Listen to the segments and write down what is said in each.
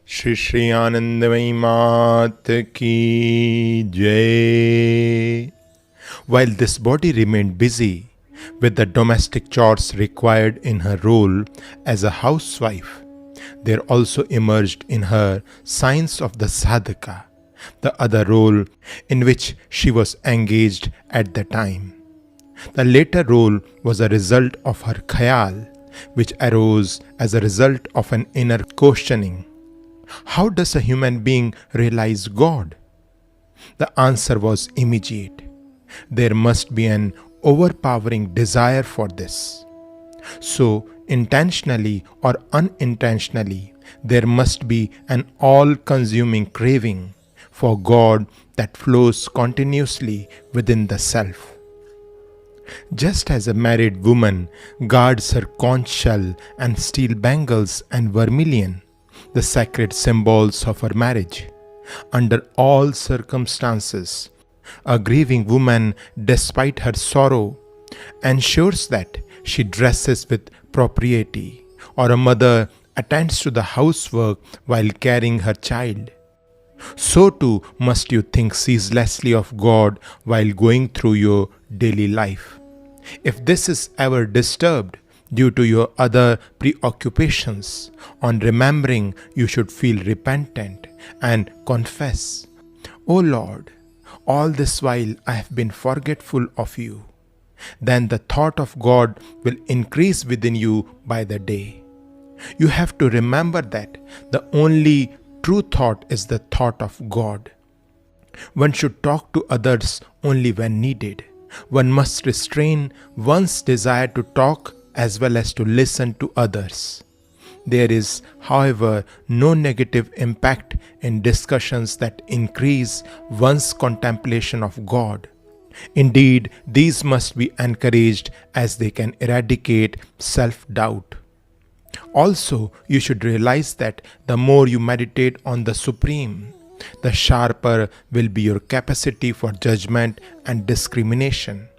Sri Anandamayi Ma ki Jai. While this body remained busy with the domestic chores required in her role as a housewife, there also emerged in her signs of the sadhaka, the other role in which she was engaged at the time. The latter role was a result of her khayal, which arose as a result of an inner questioning. How does a human being realize God? The answer was immediate. There must be an overpowering desire for this. So, intentionally or unintentionally, there must be an all consuming craving for God that flows continuously within the self. Just as a married woman guards her conch shell and steel bangles and vermilion, the sacred symbols of her marriage, under all circumstances, a grieving woman, despite her sorrow, ensures that she dresses with propriety, or a mother attends to the housework while carrying her child. So too must you think ceaselessly of God while going through your daily life. If this is ever disturbed due to your other preoccupations, on remembering you should feel repentant and confess, O Lord, all this while I have been forgetful of you. Then the thought of God will increase within you by the day. You have to remember that the only true thought is the thought of God. One should talk to others only when needed. One must restrain one's desire to talk as well as to listen to others. There is, however, no negative impact in discussions that increase one's contemplation of God. Indeed, these must be encouraged as they can eradicate self-doubt. Also, you should realize that the more you meditate on the Supreme, the sharper will be your capacity for judgment and discrimination,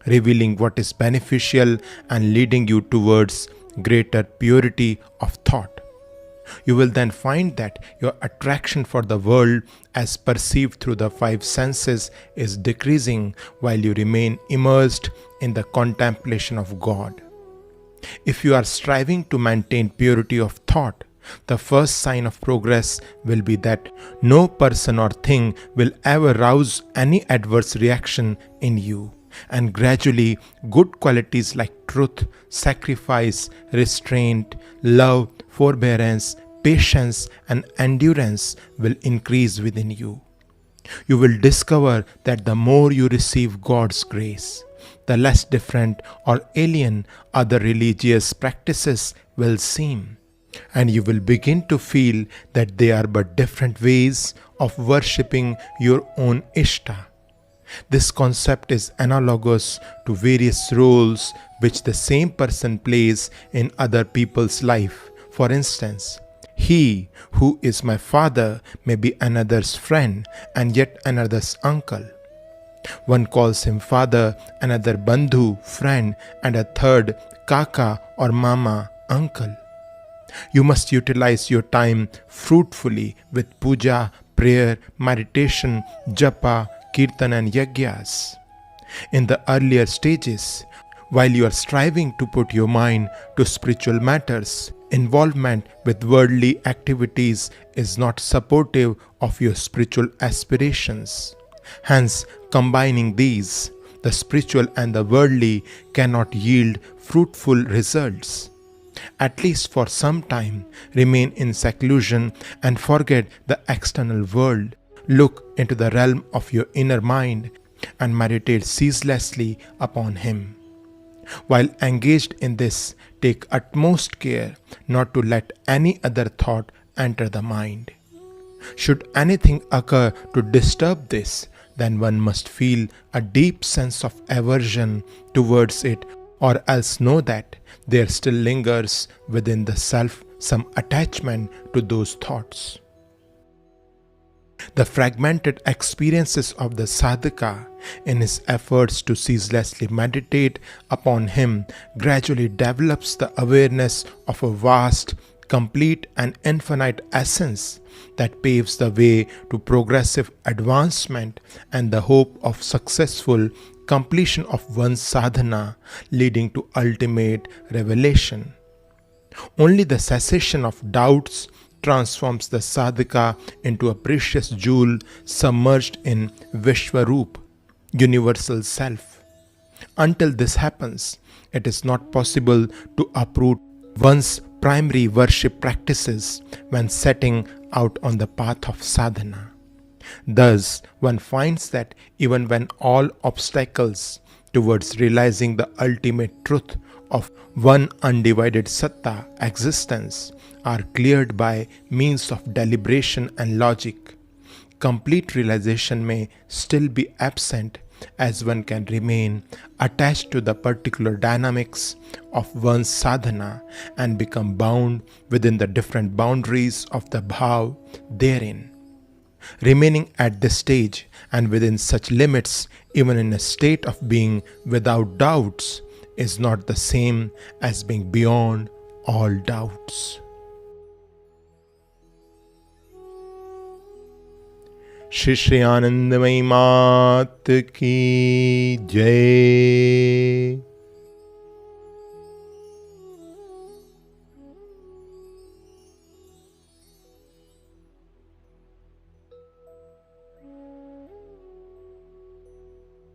revealing what is beneficial and leading you towards greater purity of thought. You will then find that your attraction for the world as perceived through the five senses is decreasing while you remain immersed in the contemplation of God. If you are striving to maintain purity of thought, the first sign of progress will be that no person or thing will ever rouse any adverse reaction in you, and gradually good qualities like truth, sacrifice, restraint, love, forbearance, patience, and endurance will increase within you. You will discover that the more you receive God's grace, the less different or alien other religious practices will seem, and you will begin to feel that they are but different ways of worshipping your own Ishta. This concept is analogous to various roles which the same person plays in other people's life. For instance, he who is my father may be another's friend and yet another's uncle. One calls him father, another bandhu, friend, and a third kaka or mama, uncle. You must utilize your time fruitfully with puja, prayer, meditation, japa, kirtan and yagyas. In the earlier stages, while you are striving to put your mind to spiritual matters, involvement with worldly activities is not supportive of your spiritual aspirations. Hence, combining these, the spiritual and the worldly, cannot yield fruitful results. At least for some time, remain in seclusion and forget the external world. Look into the realm of your inner mind and meditate ceaselessly upon Him. While engaged in this, take utmost care not to let any other thought enter the mind. Should anything occur to disturb this, then one must feel a deep sense of aversion towards it, or else know that there still lingers within the self some attachment to those thoughts. The fragmented experiences of the sadhaka in his efforts to ceaselessly meditate upon him gradually develops the awareness of a vast, complete and infinite essence that paves the way to progressive advancement and the hope of successful completion of one's sadhana, leading to ultimate revelation. Only the cessation of doubts transforms the sadhaka into a precious jewel submerged in Vishwaroop, universal self. Until this happens, it is not possible to uproot one's primary worship practices when setting out on the path of sadhana. Thus, one finds that even when all obstacles towards realizing the ultimate truth of one undivided satta existence are cleared by means of deliberation and logic, complete realization may still be absent, as one can remain attached to the particular dynamics of one's sadhana and become bound within the different boundaries of the bhav therein. Remaining at this stage and within such limits, even in a state of being without doubts, is not the same as being beyond all doubts. Sri Anandamayi Ma ki Jai.